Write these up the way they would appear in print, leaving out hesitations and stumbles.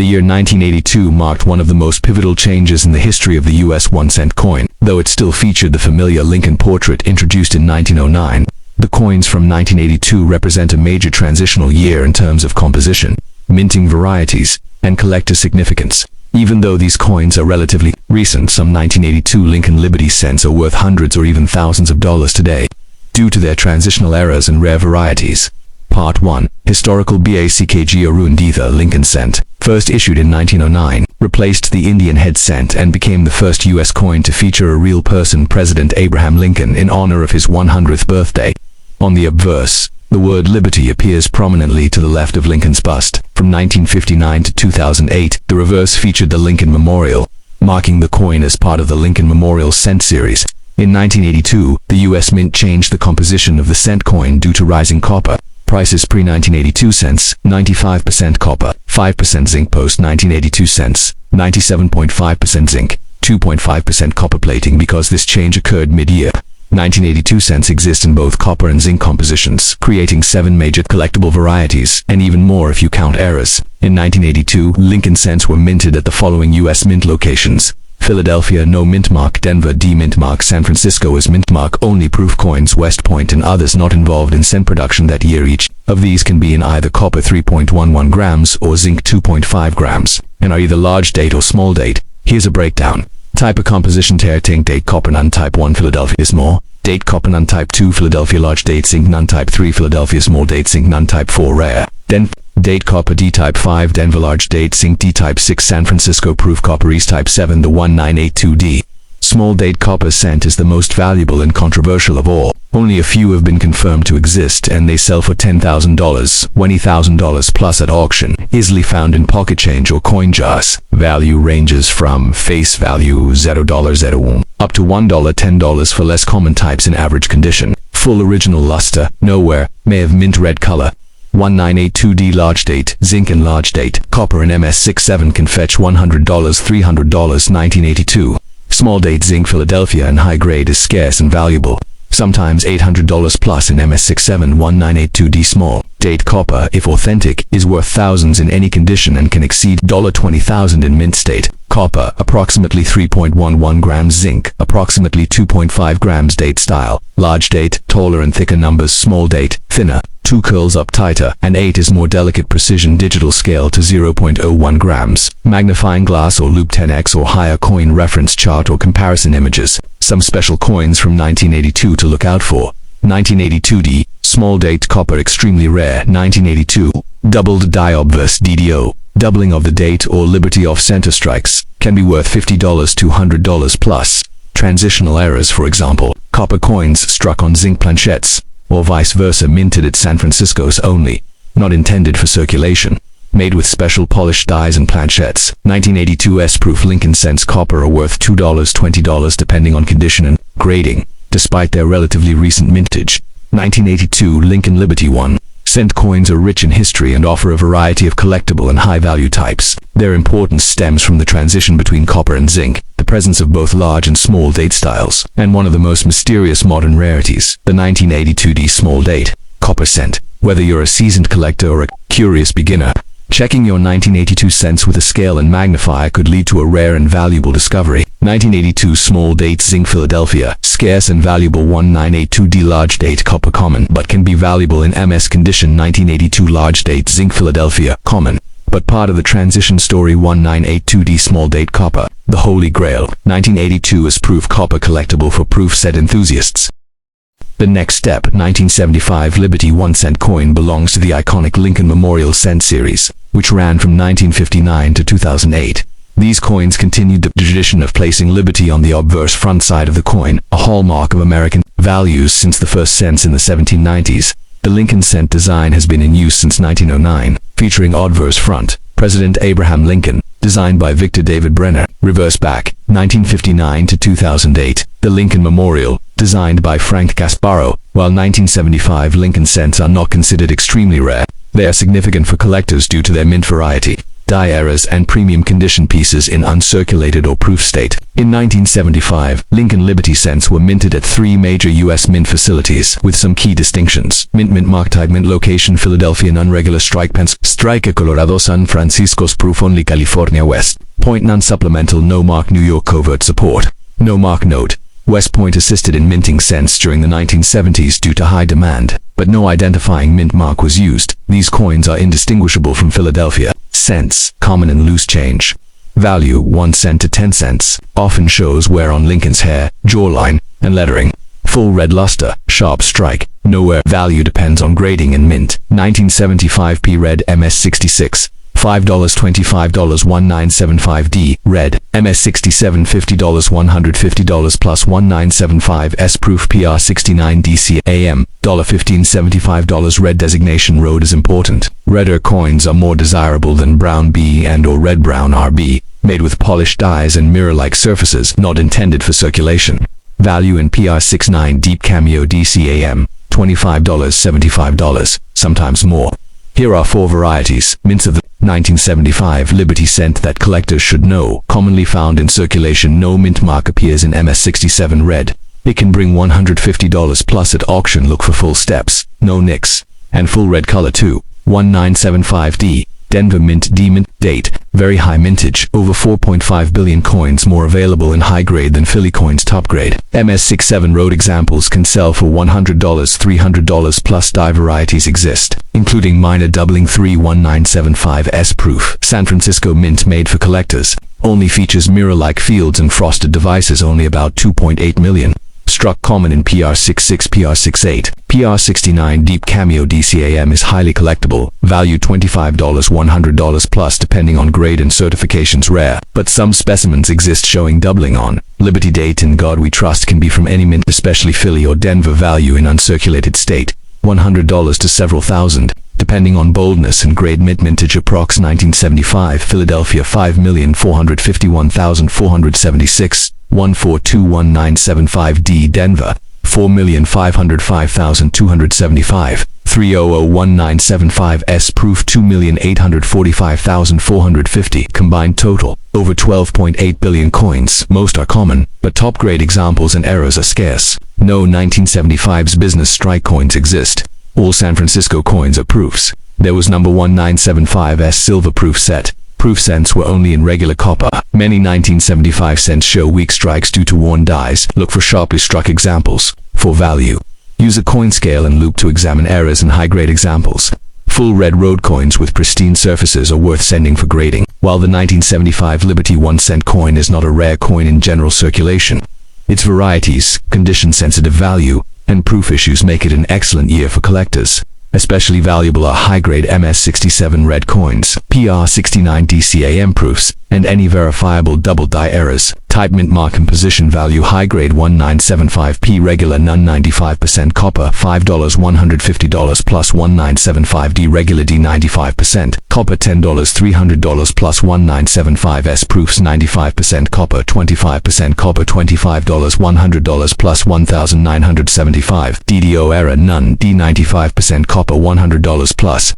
The year 1982 marked one of the most pivotal changes in the history of the U.S. 1-cent coin, though it still featured the familiar Lincoln portrait introduced in 1909. The coins from 1982 represent a major transitional year in terms of composition, minting varieties, and collector significance. Even though these coins are relatively recent, some 1982 Lincoln Liberty cents are worth hundreds or even thousands of dollars today, due to their transitional eras and rare varieties. Part 1. Historical BACKG Arundhati Lincoln cent, first issued in 1909, replaced the Indian head cent and became the first U.S. coin to feature a real person, President Abraham Lincoln, in honor of his 100th birthday. On the obverse, the word liberty appears prominently to the left of Lincoln's bust. From 1959 to 2008, the reverse featured the Lincoln Memorial, marking the coin as part of the Lincoln Memorial cent series. In 1982, the U.S. Mint changed the composition of the cent coin due to rising copper prices. Pre-1982 cents, 95% copper, 5% zinc. Post-1982 cents, 97.5% zinc, 2.5% copper plating. Because this change occurred mid-year, 1982 cents exist in both copper and zinc compositions, creating 7 major collectible varieties, and even more if you count errors. In 1982, Lincoln cents were minted at the following U.S. mint locations: Philadelphia, no mint mark; Denver, D mint mark; San Francisco is mint mark only; proof coins, West Point, and others not involved in cent production that year. Each of these can be in either copper 3.11 grams or zinc 2.5 grams, and are either large date or small date. Here's a breakdown. Type of composition: Tear Tink date copper none. Type 1 Philadelphia small date copper none. Type 2 Philadelphia large date zinc none. Type 3 Philadelphia small date zinc none. Type 4 rare date copper D. Type 5 Denver large date zinc D. Type 6 San Francisco proof copper East. Type 7 the 1982D small date copper cent is the most valuable and controversial of all. Only a few have been confirmed to exist, and they sell for $10,000, $20,000 plus at auction, easily found in pocket change or coin jars. Value ranges from face value $0 up to $1 $10 for less common types in average condition. Full original luster, nowhere, may have mint red color. 1982D large date, zinc and large date, copper and MS67 can fetch $100, $300. 1982. Small date zinc Philadelphia and high grade is scarce and valuable, sometimes $800 plus in MS67. 1982D small date copper, if authentic, is worth thousands in any condition and can exceed $20,000 in mint state. Copper, approximately 3.11 grams; zinc, approximately 2.5 grams. Date style: large date, taller and thicker numbers; small date, thinner, 2 curls up tighter, and 8 is more delicate. Precision digital scale to 0.01 grams. Magnifying glass or loop 10x or higher. Coin reference chart or comparison images. Some special coins from 1982 to look out for. 1982D small date copper, extremely rare. 1982 doubled die obverse DDO, doubling of the date or liberty off center strikes, can be worth $50 to $100 plus. Transitional errors: for example, copper coins struck on zinc planchettes, or vice versa, minted at San Francisco's only, not intended for circulation, made with special polished dies and planchettes. 1982 S-proof Lincoln cents copper are worth $2, $20 depending on condition and grading, despite their relatively recent mintage. 1982 Lincoln Liberty 1 cent coins are rich in history and offer a variety of collectible and high-value types. Their importance stems from the transition between copper and zinc, the presence of both large and small date styles, and one of the most mysterious modern rarities, the 1982D small date copper cent. Whether you're a seasoned collector or a curious beginner, checking your 1982 cents with a scale and magnifier could lead to a rare and valuable discovery. 1982 small date zinc Philadelphia, scarce and valuable. 1982D large date copper common, but can be valuable in MS condition. 1982 large date zinc Philadelphia, common, but part of the transition story. 1982D small date copper, the holy grail. 1982 is proof copper, collectible for proof set enthusiasts. The next step, 1975 Liberty 1 cent coin, belongs to the iconic Lincoln Memorial cent series, which ran from 1959 to 2008. These coins continued the tradition of placing liberty on the obverse front side of the coin, a hallmark of American values since the first cents in the 1790s. The Lincoln cent design has been in use since 1909, featuring obverse front, President Abraham Lincoln, designed by Victor David Brenner; reverse back, 1959 to 2008, the Lincoln Memorial, designed by Frank Casparo. While 1975 Lincoln cents are not considered extremely rare, they are significant for collectors due to their mint variety, dye errors, and premium condition pieces in uncirculated or proof state. In 1975, Lincoln Liberty cents were minted at 3 major U.S. mint facilities, with some key distinctions. Mint mark type: mint location Philadelphia, non-regular strike Pence, strike Colorado, San Francisco's proof only California West Point, non-supplemental, no mark New York, covert support. No mark note: West Point assisted in minting cents during the 1970s due to high demand, but no identifying mint mark was used. These coins are indistinguishable from Philadelphia cents, common in loose change. Value: 1 cent to 10 cents, often shows wear on Lincoln's hair, jawline, and lettering. Full red luster, sharp strike, no wear. Value depends on grading and mint. 1975 P red, MS66. $5, $25, 1975D, red, MS67, $50, $150 plus 1975 S proof PR69 DC AM, $15, $75 red. Designation: road is important. Redder coins are more desirable than brown B and or red brown RB, made with polished dies and mirror-like surfaces, not intended for circulation. Value in PR69 deep cameo DC AM, $25, $75, sometimes more. Here are 4 varieties. Mints of the 1975 Liberty cent that collectors should know. Commonly found in circulation, no mint mark appears in MS67 red. It can bring $150 plus at auction. Look for full steps, no nicks, and full red color too. 1975D, Denver mint D mint. Date: very high mintage, over 4.5 billion coins, more available in high grade than Philly coins top grade. MS67 road examples can sell for $100, $300 plus. Die varieties exist, including minor doubling 1975 S proof. San Francisco mint, made for collectors, only features mirror-like fields and frosted devices, only about 2.8 million. Struck, common in PR66, PR68. PR69 deep cameo DCAM is highly collectible. Value: $25, $100 plus depending on grade and certifications. Rare, but some specimens exist showing doubling on Liberty. Date: in God we trust, can be from any mint, especially Philly or Denver. Value in uncirculated state: $100 to several thousand, depending on boldness and grade. Mintage: approx. 1975 Philadelphia, 5,451,476. 1421975D Denver, 4,505,275. 3001975 S proof, 2,845,450. Combined total, over 12.8 billion coins. Most are common, but top grade examples and errors are scarce. No 1975's business strike coins exist. All San Francisco coins are proofs. There was number 1975S silver proof set. Proof cents were only in regular copper. Many 1975 cents show weak strikes due to worn dies. Look for sharply struck examples. For value, use a coin scale and loop to examine errors in high-grade examples. Full red road coins with pristine surfaces are worth sending for grading. While the 1975 Liberty 1-cent coin is not a rare coin in general circulation, its varieties, condition-sensitive value, and proof issues make it an excellent year for collectors. Especially valuable are high-grade MS67 red coins, PR69 DCAM proofs, and any verifiable double die errors. Type: mint mark and position. Value: high-grade 1975P regular, none 95% copper, $5, $150 plus 1975D regular D 95% copper, $10, $300 plus 1975S proofs, 95% copper, 25% copper, $25, $100 plus 1975 DDO error, none, D 95% copper, $100 plus.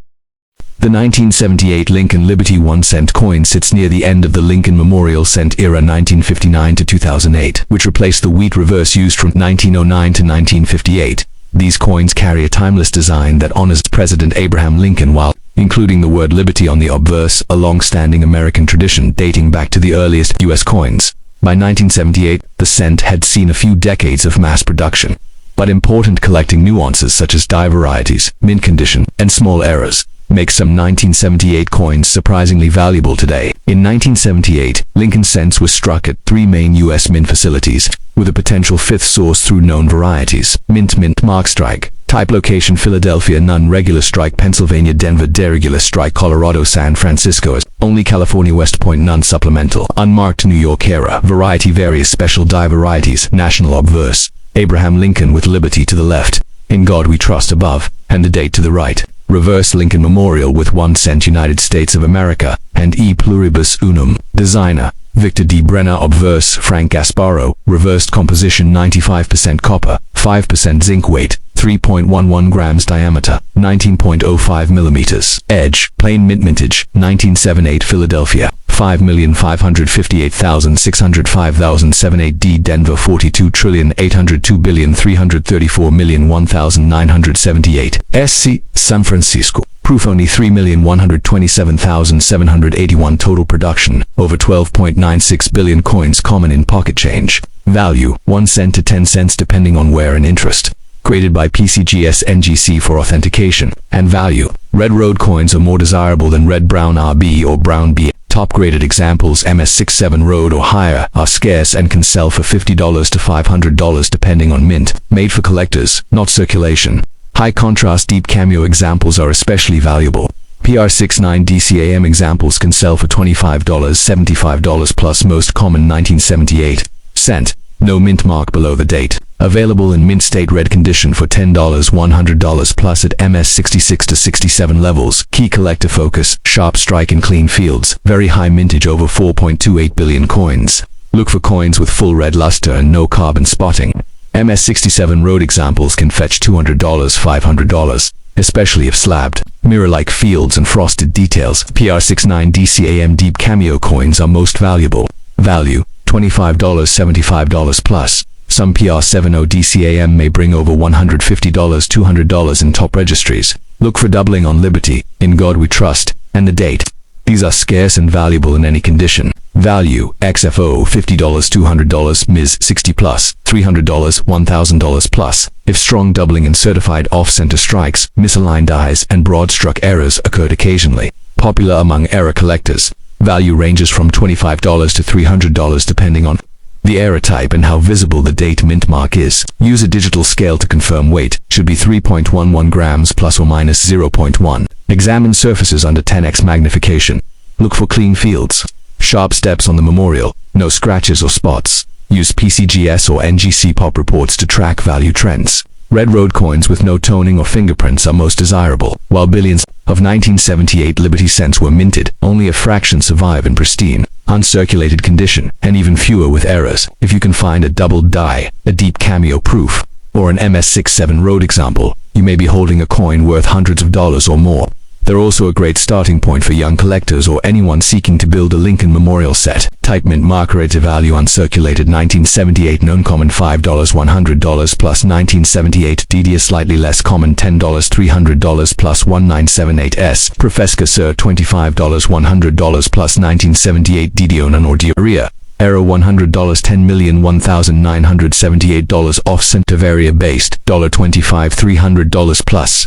The 1978 Lincoln Liberty 1-cent coin sits near the end of the Lincoln Memorial cent era, 1959 to 2008, which replaced the wheat reverse used from 1909 to 1958. These coins carry a timeless design that honors President Abraham Lincoln while including the word liberty on the obverse, a long-standing American tradition dating back to the earliest U.S. coins. By 1978, the cent had seen a few decades of mass production, but important collecting nuances such as die varieties, mint condition, and small errors make some 1978 coins surprisingly valuable today. In 1978, Lincoln cents were struck at 3 main U.S. mint facilities, with a potential 5th source through known varieties. Mint mark strike. Type: location Philadelphia, none. Regular strike Pennsylvania, Denver. Deregular strike Colorado, San Francisco. Only California West Point, none. Supplemental. Unmarked New York era. Variety: various special die varieties. National obverse. Abraham Lincoln with liberty to the left, in God we trust above, and the date to the right. Reverse Lincoln Memorial with 1 cent United States of America, and E pluribus unum. Designer: Victor D. Brenner obverse Frank Gasparo, reversed composition 95% copper, 5% zinc weight, 3.11 grams diameter, 19.05 millimeters. Edge, plain mint mintage, 1978 Philadelphia, 5,558,605,078 D. Denver 42,802,334,001,978 SC. San Francisco, proof only 3,127,781 total production, over 12.96 billion coins common in pocket change. Value, 1 cent to 10 cents depending on wear and interest. Created by PCGS NGC for authentication and value. Red road coins are more desirable than red brown RB or brown B. Top-graded examples MS67 road or higher are scarce and can sell for $50 to $500 depending on mint. Made for collectors, not circulation. High-contrast deep cameo examples are especially valuable. PR69 DCAM examples can sell for $25, $75 plus, most common 1978 cent. No mint mark below the date. Available in mint state red condition for $10, $100 plus at MS66 to 67 levels. Key collector focus, sharp strike in clean fields. Very high mintage, over 4.28 billion coins. Look for coins with full red luster and no carbon spotting. MS67 road examples can fetch $200, $500, especially if slabbed. Mirror-like fields and frosted details. PR69 DCAM deep cameo coins are most valuable. Value, $25, $75 plus. Some PR70 DCAM may bring over $150, $200 in top registries. Look for doubling on Liberty, In God We Trust, and the date. These are scarce and valuable in any condition. Value, XFO $50, $200, Ms. 60 plus, $300, $1,000 plus. If strong doubling and certified off-center strikes, misaligned eyes, and broad-struck errors occurred occasionally. Popular among error collectors. Value ranges from $25 to $300 depending on the error type and how visible the date mint mark is. Use a digital scale to confirm weight. Should be 3.11 grams plus or minus 0.1. Examine surfaces under 10x magnification. Look for clean fields. Sharp steps on the memorial. No scratches or spots. Use PCGS or NGC pop reports to track value trends. Red road coins with no toning or fingerprints are most desirable. While billions of 1978 Liberty cents were minted, only a fraction survive in pristine, uncirculated condition, and even fewer with errors. If you can find a doubled die, a deep cameo proof, or an MS67 road example, you may be holding a coin worth hundreds of dollars or more. They're also a great starting point for young collectors or anyone seeking to build a Lincoln Memorial set. Type mint marker rated value uncirculated 1978 known common $5, $100 plus 1978 DD slightly less common $10, $300 plus 1978s. Profesca Sir $25, $100 plus 1978 DD Onan or diarrhea. Error $100 $10,001,978 off-center varia based $25 $300 plus.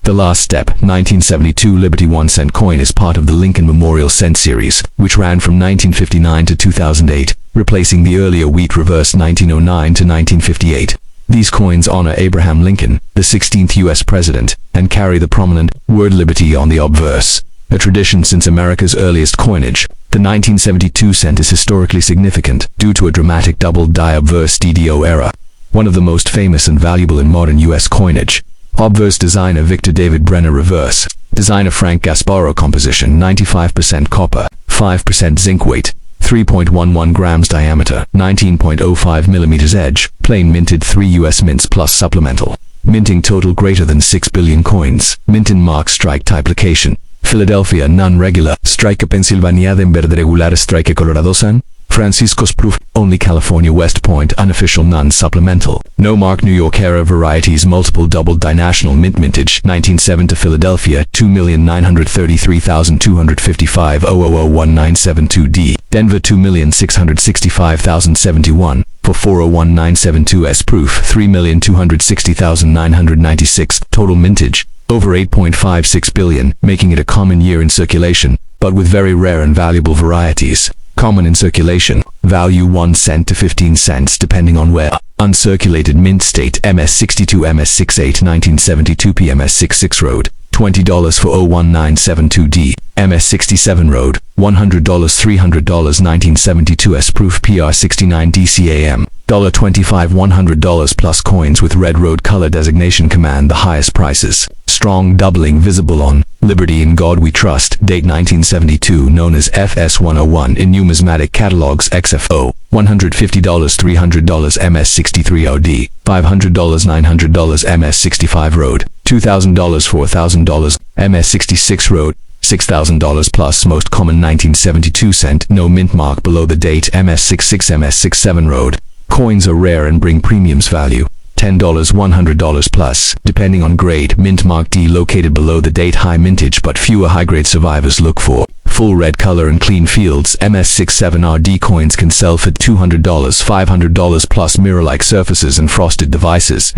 The last step, 1972 Liberty 1 cent coin is part of the Lincoln Memorial Cent series, which ran from 1959 to 2008, replacing the earlier wheat reverse 1909 to 1958. These coins honor Abraham Lincoln, the 16th U.S. President, and carry the prominent word Liberty on the obverse. A tradition since America's earliest coinage, the 1972 cent is historically significant due to a dramatic double die obverse DDO era, one of the most famous and valuable in modern U.S. coinage. Obverse designer Victor David Brenner reverse. Designer Frank Gasparo composition 95% copper, 5% zinc weight, 3.11 grams diameter, 19.05 millimeters edge, plain minted 3 US mints plus supplemental. Minting total greater than 6 billion coins. Mint in mark strike type location. Philadelphia non-regular. Strike Pennsylvania en verde regular. Strike Colorado San Francisco's proof. Only California West Point unofficial non-supplemental. No mark New York era varieties multiple double die national mint mintage 1907 to Philadelphia 2,933,255 0001972D. Denver 2,665,071 for 401972S proof 3,260,996 total mintage. Over 8.56 billion, making it a common year in circulation, but with very rare and valuable varieties. Common in circulation. Value 1 cent to 15 cents depending on where. Uncirculated mint state MS62 MS68 1972 PMS66 road. $20 for 01972D. MS67 road. $100 $300 1972S proof PR69 DCAM. $25 $100 plus coins with red road color designation command the highest prices. strong doubling visible on Liberty in God We Trust, date 1972, known as FS101 in numismatic catalogs XFO, $150, $300 MS63OD, $500, $900 MS65 road, $2,000, $4,000 MS66 road, $6,000 plus. Most common 1972 cent, no mint mark below the date, MS66 MS67 road. Coins are rare and bring premiums value. $10, $100 plus, depending on grade. Mint mark D located below the date, high mintage but fewer high-grade survivors look for. Full red color and clean fields. MS67RD coins can sell for $200, $500 plus. Mirror-like surfaces and frosted devices.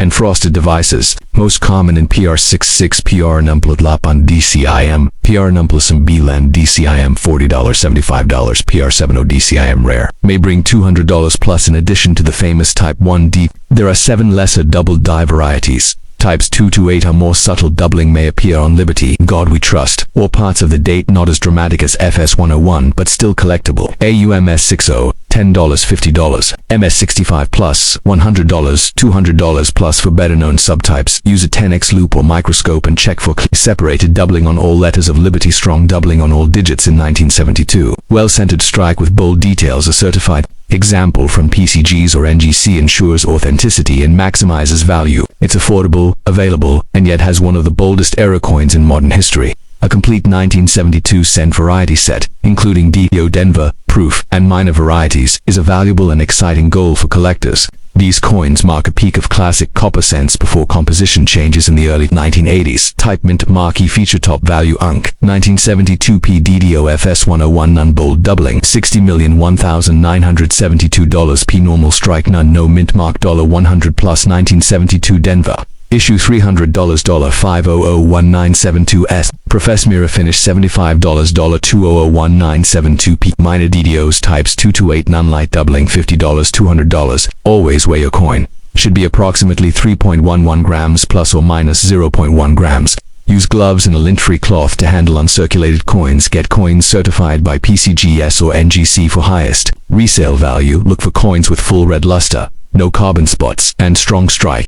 Most common in PR66, PR Numplatlapan DCIM, PR Numplasam Bland DCIM $40, $75, PR70 DCIM rare. May bring $200 plus. In addition to the famous Type 1D, there are 7 lesser double die varieties. Types 2 to 8 are more subtle. Doubling may appear on Liberty, God We Trust, or parts of the date, not as dramatic as FS101 but still collectible. AUMS60, $10, $50, MS65 plus, $100, $200 plus. For better known subtypes, use a 10x loupe or microscope and check for separated doubling on all letters of Liberty. Strong doubling on all digits in 1972. Well-centered strike with bold details are certified. Example from PCGs or NGC ensures authenticity and maximizes value. It's affordable, available, and yet has one of the boldest error coins in modern history. A complete 1972 cent variety set, including DO Denver, proof, and minor varieties, is a valuable and exciting goal for collectors. These coins mark a peak of classic copper cents before composition changes in the early 1980s. Type mint marquee feature top value UNC 1972 PDDO FS101 none bold doubling $60,001,972 P normal strike none no mint mark $100 plus 1972 Denver. Issue $300 $5001972S. Profess mirror finish $75 $2001972 P. Minor DDOs types 2 to 8 none light doubling $50 $200. Always weigh your coin. Should be approximately 3.11 grams plus or minus 0.1 grams. Use gloves and a lint-free cloth to handle uncirculated coins. Get coins certified by PCGS or NGC for highest resale value. Look for coins with full red luster, no carbon spots, and strong strike.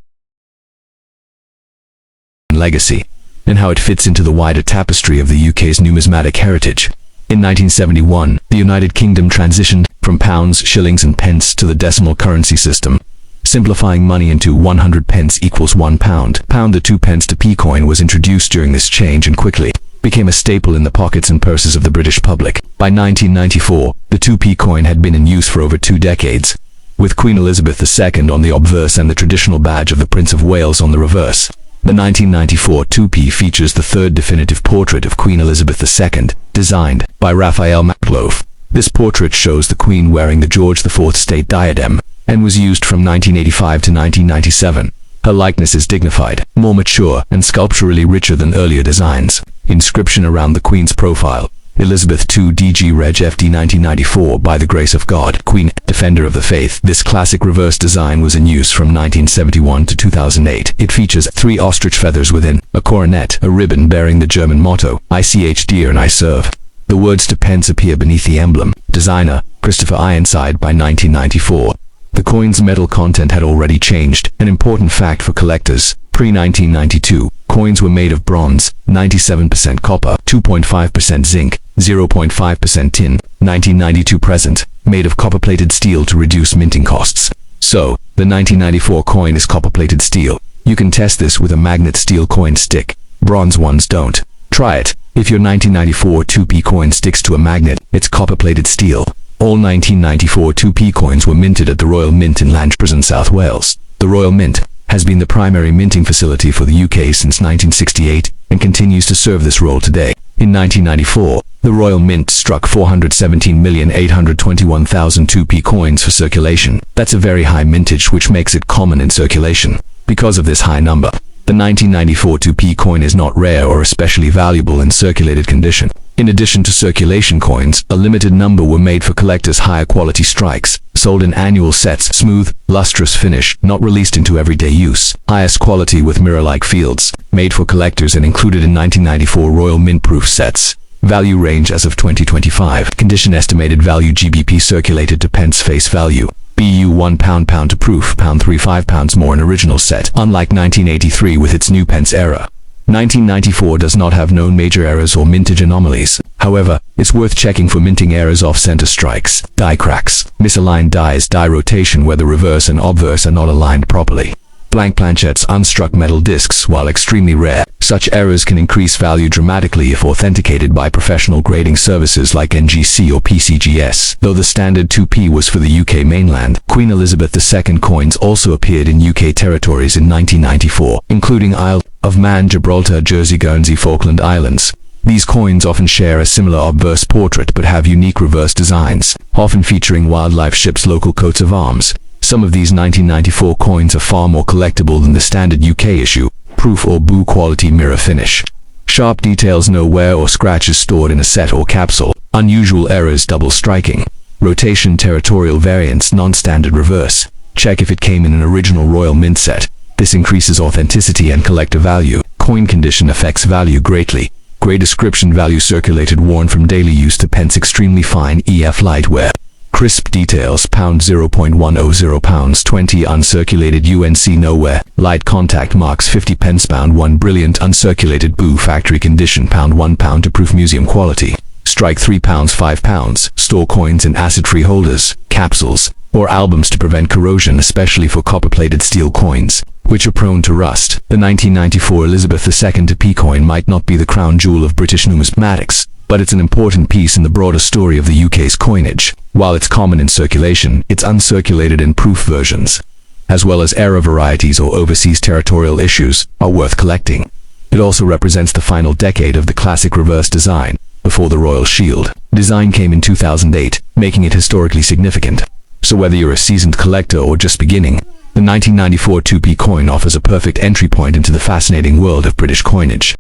Legacy, and how it fits into the wider tapestry of the UK's numismatic heritage. In 1971, the United Kingdom transitioned from pounds, shillings and pence to the decimal currency system, simplifying money into 100 pence equals 1 pound. The 2 pence to p coin was introduced during this change and quickly became a staple in the pockets and purses of the British public. By 1994, the 2p coin had been in use for over 2 decades, with Queen Elizabeth II on the obverse and the traditional badge of the Prince of Wales on the reverse. The 1994 2p features the third definitive portrait of Queen Elizabeth II, designed by Raphael Maklouf. This portrait shows the Queen wearing the George IV state diadem, and was used from 1985 to 1997. Her likeness is dignified, more mature, and sculpturally richer than earlier designs. Inscription around the Queen's profile: Elizabeth II DG Reg FD 1994, by the grace of God, Queen, Defender of the Faith. This classic reverse design was in use from 1971 to 2008. It features 3 ostrich feathers within, a coronet, a ribbon bearing the German motto, I CH dear and I serve. The words to Pence appear beneath the emblem. Designer, Christopher Ironside. By 1994, the coin's metal content had already changed, an important fact for collectors. Pre-1992, coins were made of bronze, 97% copper, 2.5% zinc, 0.5% tin. 1992 present, made of copper-plated steel to reduce minting costs. So, the 1994 coin is copper-plated steel. You can test this with a magnet steel coin stick. Bronze ones don't. Try it. If your 1994 2p coin sticks to a magnet, it's copper-plated steel. All 1994 2p coins were minted at the Royal Mint in Lanchpres in South Wales. The Royal Mint has been the primary minting facility for the UK since 1968 and continues to serve this role today. In 1994, the Royal Mint struck 417,821,000 2p coins for circulation. That's a very high mintage, which makes it common in circulation. Because of this high number, the 1994 2p coin is not rare or especially valuable in circulated condition. In addition to circulation coins, a limited number were made for collectors' higher quality strikes, sold in annual sets, smooth, lustrous finish, not released into everyday use. Highest quality with mirror-like fields, made for collectors and included in 1994 Royal Mint proof sets. Value range as of 2025. Condition estimated value GBP circulated to pence face value. BU £1 pound to proof, £3 £5 more in original set, unlike 1983 with its new pence era. 1994 does not have known major errors or mintage anomalies. However, it's worth checking for minting errors, off-center strikes, die cracks, misaligned dies, die rotation where the reverse and obverse are not aligned properly. Blank planchettes, unstruck metal discs, while extremely rare, such errors can increase value dramatically if authenticated by professional grading services like NGC or PCGS. Though the standard 2p was for the UK mainland, Queen Elizabeth II coins also appeared in UK territories in 1994, including Isle of Man, Gibraltar, Jersey, Guernsey, Falkland Islands. These coins often share a similar obverse portrait but have unique reverse designs, often featuring wildlife, ships, local coats of arms. Some of these 1994 coins are far more collectible than the standard UK issue, proof or boo quality mirror finish. Sharp details, no wear or scratches stored in a set or capsule. Unusual errors, double striking. Rotation, territorial variants, non-standard reverse. Check if it came in an original Royal Mint set. This increases authenticity and collector value. Coin condition affects value greatly. Grey description, value circulated, worn from daily use to Pence, extremely fine EF light wear. Crisp details, pound 0.100 pounds 20 uncirculated UNC nowhere. Light contact marks 50 pence, pound 1 brilliant uncirculated boo factory condition, pound 1 pound to proof museum quality. Strike 3 pounds 5 pounds. Store coins in acid-free holders, capsules, or albums to prevent corrosion, especially for copper-plated steel coins, which are prone to rust. The 1994 Elizabeth II 2p coin might not be the crown jewel of British numismatics, but it's an important piece in the broader story of the UK's coinage. While it's common in circulation, it's uncirculated in proof versions, as well as error varieties or overseas territorial issues, are worth collecting. It also represents the final decade of the classic reverse design, before the Royal Shield. Design came in 2008, making it historically significant. So whether you're a seasoned collector or just beginning, the 1994 2p coin offers a perfect entry point into the fascinating world of British coinage.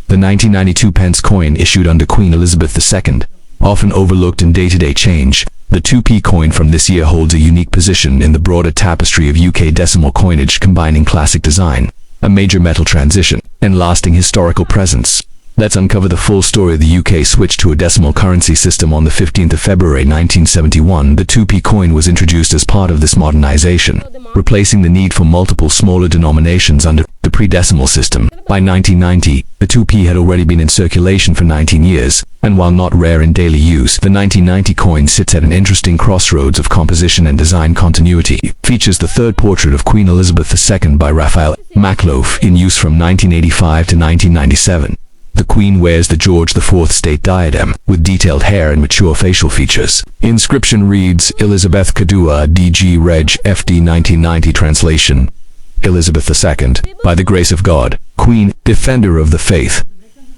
The 1992 pence coin issued under Queen Elizabeth II, often overlooked in day-to-day change, the 2p coin from this year holds a unique position in the broader tapestry of UK decimal coinage, combining classic design, a major metal transition, and lasting historical presence. Let's uncover the full story of the UK switch to a decimal currency system on the 15th of February 1971. The 2p coin was introduced as part of this modernization, replacing the need for multiple smaller denominations under the pre-decimal system. By 1990, the 2p had already been in circulation for 19 years, and while not rare in daily use, the 1990 coin sits at an interesting crossroads of composition and design continuity. It features the third portrait of Queen Elizabeth II by Raphael Makhlouf, in use from 1985 to 1997. The Queen wears the George IV state diadem, with detailed hair and mature facial features. Inscription reads, Elizabeth Kadua DG Reg FD 1990. Translation: Elizabeth II, by the grace of God, Queen, Defender of the Faith.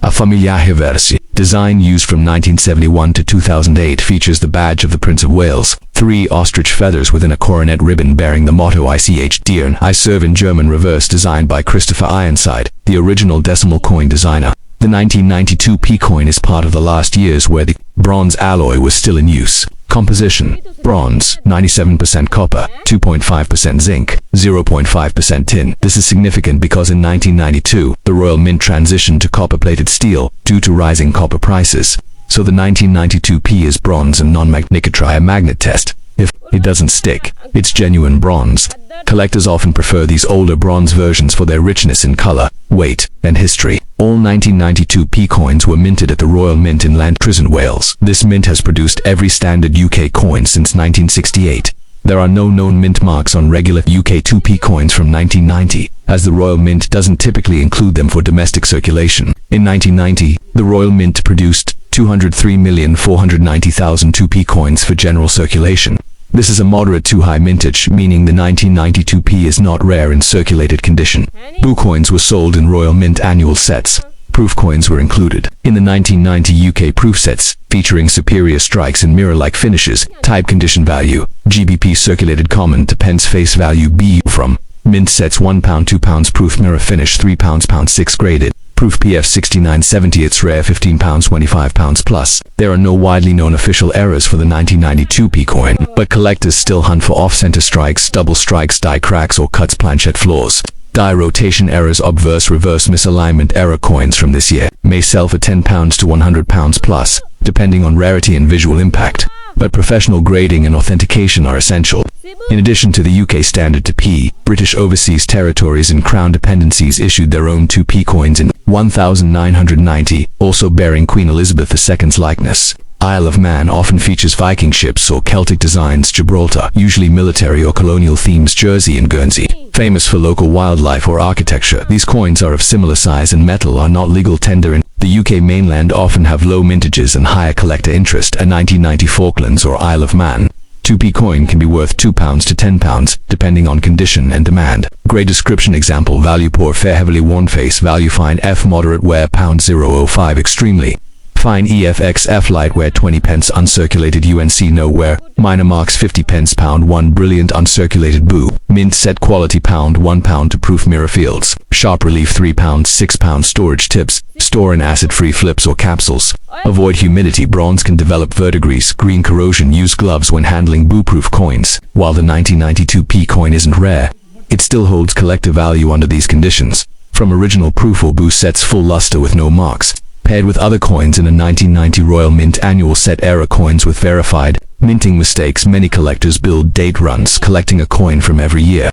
A familiar versi. Design used from 1971 to 2008 features the badge of the Prince of Wales, 3 ostrich feathers within a coronet ribbon bearing the motto Ich Diene, I serve, in German reverse, designed by Christopher Ironside, the original decimal coin designer. The 1992 p coin is part of the last years where the bronze alloy was still in use. Composition: bronze, 97% copper, 2.5% zinc, 0.5% tin. This is significant because in 1992, the Royal Mint transitioned to copper-plated steel due to rising copper prices. So the 1992 p is bronze and non-magnetic. Try a magnet test. If it doesn't stick, it's genuine bronze. Collectors often prefer these older bronze versions for their richness in color, weight, and history. All 1992 p coins were minted at the Royal Mint in Llantrisant, Wales. This mint has produced every standard UK coin since 1968. There are no known mint marks on regular UK 2p coins from 1990, as the Royal Mint doesn't typically include them for domestic circulation. In 1990, the Royal Mint produced 203,490,000 2p coins for general circulation. This is a moderate to high mintage, meaning the 1992 p is not rare in circulated condition. Boo coins were sold in Royal Mint annual sets. Proof coins were included in the 1990 UK proof sets, featuring superior strikes and mirror-like finishes. Type: condition value, GBP circulated common to pence face value B from mint sets, £1, £2 proof mirror finish, £3, pound 6 graded. Proof PF 6970, it's rare, £15, £25 plus. There are no widely known official errors for the 1992 p coin, but collectors still hunt for off-center strikes, double strikes, die cracks, or cuts, planchette flaws. Die rotation errors, obverse, reverse misalignment error coins from this year may sell for £10 to £100 plus, depending on rarity and visual impact. But professional grading and authentication are essential. In addition to the UK standard 2p, British overseas territories and Crown dependencies issued their own 2p coins in 1990, also bearing Queen Elizabeth II's likeness. Isle of Man often features Viking ships or Celtic designs. Gibraltar, usually military or colonial themes. Jersey and Guernsey, famous for local wildlife or architecture. These coins are of similar size and metal are not legal tender in the UK mainland, often have low mintages and higher collector interest. A 1990 Falklands or Isle of Man 2p coin can be worth £2 to £10, depending on condition and demand. Grey description example: value poor fair heavily worn, face value fine F moderate wear £0.005 extremely fine EFXF light wear 20 pence uncirculated UNC no wear minor marks 50 pence £1 brilliant uncirculated boo mint set quality £1 to proof mirror fields sharp relief £3 £6 storage tips store in acid free flips or capsules. Avoid humidity. Bronze can develop verdigris, green corrosion. Use gloves when handling boo proof coins. While the 1992p coin isn't rare, it still holds collector value under these conditions. From original proof or boo sets, full luster with no marks, paired with other coins in a 1990 Royal Mint annual set era coins with verified minting mistakes. Many collectors build date runs, collecting a coin from every year,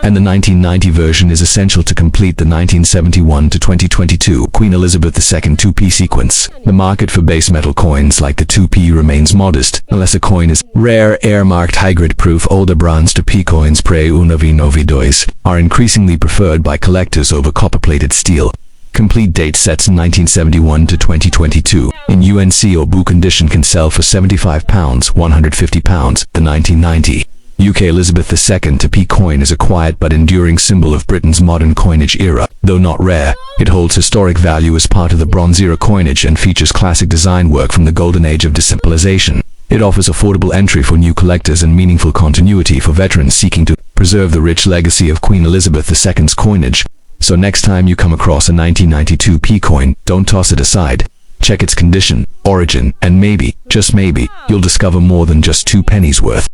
and the 1990 version is essential to complete the 1971 to 2022 Queen Elizabeth II 2p sequence. The market for base metal coins like the 2p remains modest, unless a coin is rare, air-marked, high-grid proof. Older bronze 2p coins pre-1992 are increasingly preferred by collectors over copper-plated steel. Complete date sets 1971 to 2022 in UNC or boo condition can sell for £75, £150. The 1990 UK Elizabeth II 2p coin is a quiet but enduring symbol of Britain's modern coinage era. Though not rare, it holds historic value as part of the Bronze Era coinage and features classic design work from the golden age of desimplization. It offers affordable entry for new collectors and meaningful continuity for veterans seeking to preserve the rich legacy of Queen Elizabeth II's coinage. So next time you come across a 1992p coin, don't toss it aside. Check its condition, origin, and maybe, just maybe, you'll discover more than just 2 pennies worth.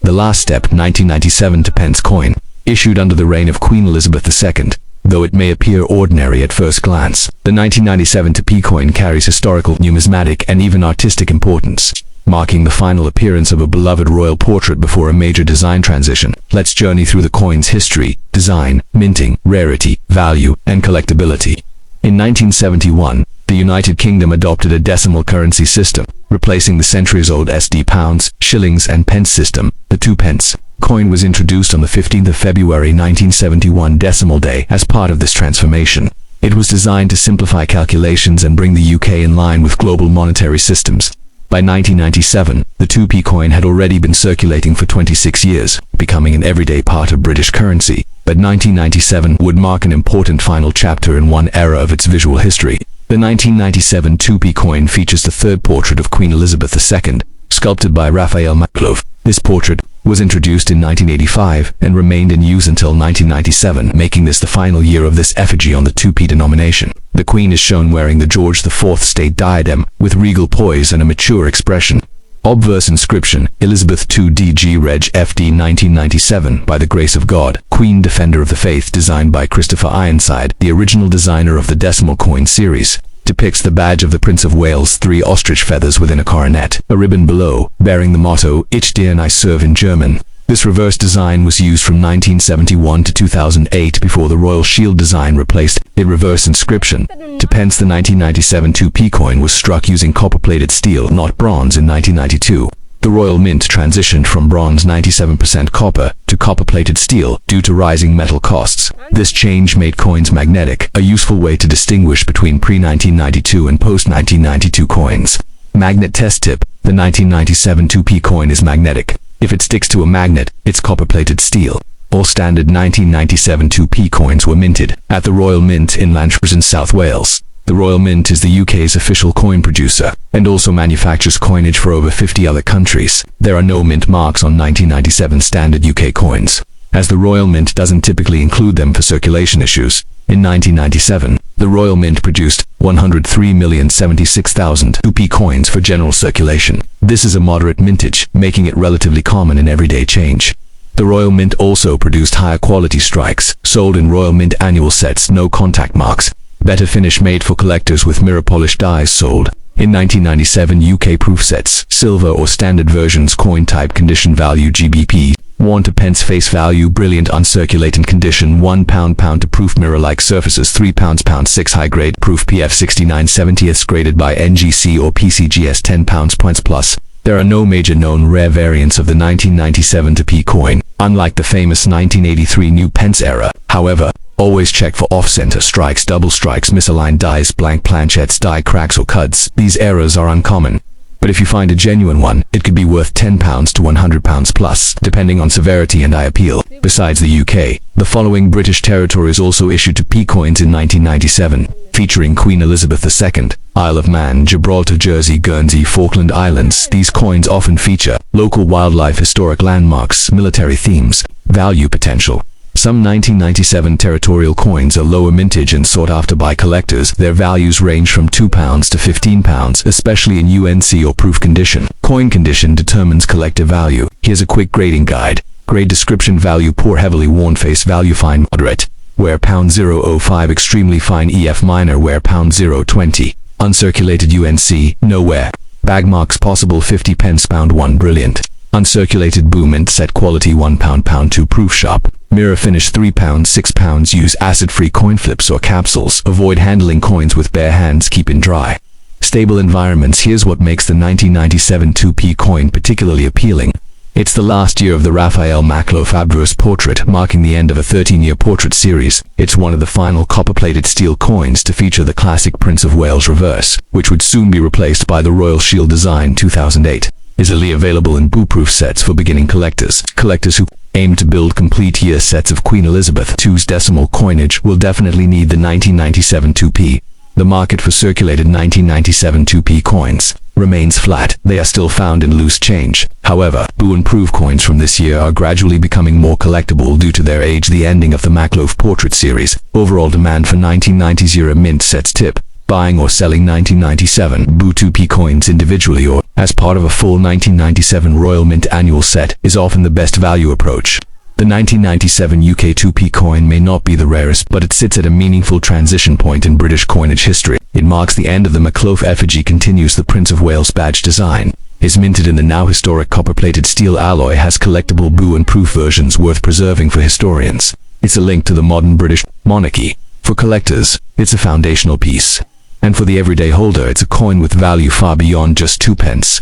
The last step, 1997 to Pence coin, issued under the reign of Queen Elizabeth II. Though it may appear ordinary at first glance, the 1997 2p coin carries historical, numismatic, and even artistic importance, marking the final appearance of a beloved royal portrait before a major design transition. Let's journey through the coin's history, design, minting, rarity, value, and collectability. In 1971, the United Kingdom adopted a decimal currency system, replacing the centuries-old SD pounds, shillings, and pence system. The 2 pence coin was introduced on the 15th of February 1971 decimal day as part of this transformation. It was designed to simplify calculations and bring the UK in line with global monetary systems. By 1997, the 2p coin had already been circulating for 26 years, becoming an everyday part of British currency. But 1997 would mark an important final chapter in one era of its visual history. The 1997 2p coin features the third portrait of Queen Elizabeth II, sculpted by Raphael Maclove. This portrait was introduced in 1985 and remained in use until 1997, making this the final year of this effigy on the 2p denomination. The Queen is shown wearing the George IV state diadem, with regal poise and a mature expression. Obverse inscription: Elizabeth II DG Reg FD 1997, by the grace of God, Queen Defender of the Faith, designed by Christopher Ironside, the original designer of the decimal coin series. Depicts the badge of the Prince of Wales, 3 ostrich feathers within a coronet, a ribbon below, bearing the motto, Ich dir und I serve in German. This reverse design was used from 1971 to 2008 before the Royal Shield design replaced it. Reverse inscription: to Pence. The 1997 2p coin was struck using copper-plated steel, not bronze, in 1992. The Royal Mint transitioned from bronze 97% copper to copper-plated steel due to rising metal costs. This change made coins magnetic, a useful way to distinguish between pre-1992 and post-1992 coins. Magnet test tip: the 1997 2p coin is magnetic. If it sticks to a magnet, it's copper-plated steel. All standard 1997 2p coins were minted at the Royal Mint in Lantrys in South Wales. The Royal Mint is the UK's official coin producer, and also manufactures coinage for over 50 other countries. There are no mint marks on 1997 standard UK coins, as the Royal Mint doesn't typically include them for circulation issues. In 1997, the Royal Mint produced 103,076,000 2p coins for general circulation. This is a moderate mintage, making it relatively common in everyday change. The Royal Mint also produced higher quality strikes, sold in Royal Mint annual sets, no contact marks, better finish made for collectors with mirror polished dies sold In 1997, UK proof sets, silver or standard versions, coin type, condition value GBP, 1 to pence, face value, brilliant, uncirculated condition, £1 pound to proof, mirror-like surfaces, £3 pound, 6 high grade proof, PF 69/70th graded by NGC or PCGS, £10 points plus. There are no major known rare variants of the 1997 to P coin, unlike the famous 1983 new pence era. However, always check for off-center strikes, double strikes, misaligned dies, blank planchettes, die cracks or cuts. These errors are uncommon. But if you find a genuine one, it could be worth £10 to £100 plus, depending on severity and eye appeal. Besides the UK, the following British territories also issued to P coins in 1997, featuring Queen Elizabeth II, Isle of Man, Gibraltar, Jersey, Guernsey, Falkland Islands. These coins often feature local wildlife, historic landmarks, military themes, value potential. Some 1997 territorial coins are lower mintage and sought after by collectors. Their values range from £2 to £15, especially in UNC or proof condition. Coin condition determines collector value. Here's a quick grading guide. Grade description: value poor, heavily worn, face value fine, moderate, where £0.05, extremely fine, EF minor, where £0.20. Uncirculated UNC, nowhere. Bag marks possible, 50 pence, £1, brilliant. Uncirculated boom mint set quality, £1 £2 proof, sharp. Mirror finish, £3 £6. Use acid-free coin flips or capsules. Avoid handling coins with bare hands, keep in dry, stable environments. Here's what makes the 1997 2p coin particularly appealing. It's the last year of the Raphael Maklouf obverse portrait, marking the end of a 13-year portrait series. It's one of the final copper-plated steel coins to feature the classic Prince of Wales reverse, which would soon be replaced by the Royal Shield design 2008. Easily available in boo-proof sets for beginning collectors. Collectors who aim to build complete year sets of Queen Elizabeth II's decimal coinage will definitely need the 1997 2p. The market for circulated 1997 2p coins remains flat. They are still found in loose change. However, boo and proof coins from this year are gradually becoming more collectible due to their age, the ending of the Maklouf portrait series. Overall demand for 1990s era mint sets tip. Buying or selling 1997 boo 2p coins individually or as part of a full 1997 Royal Mint annual set is often the best value approach. The 1997 UK 2p coin may not be the rarest, but it sits at a meaningful transition point in British coinage history. It marks the end of the Maklouf effigy, continues the Prince of Wales badge design, is minted in the now historic copper-plated steel alloy, has collectible boo and proof versions worth preserving for historians. It's a link to the modern British monarchy. For collectors, it's a foundational piece. And for the everyday holder, it's a coin with value far beyond just 2 pence.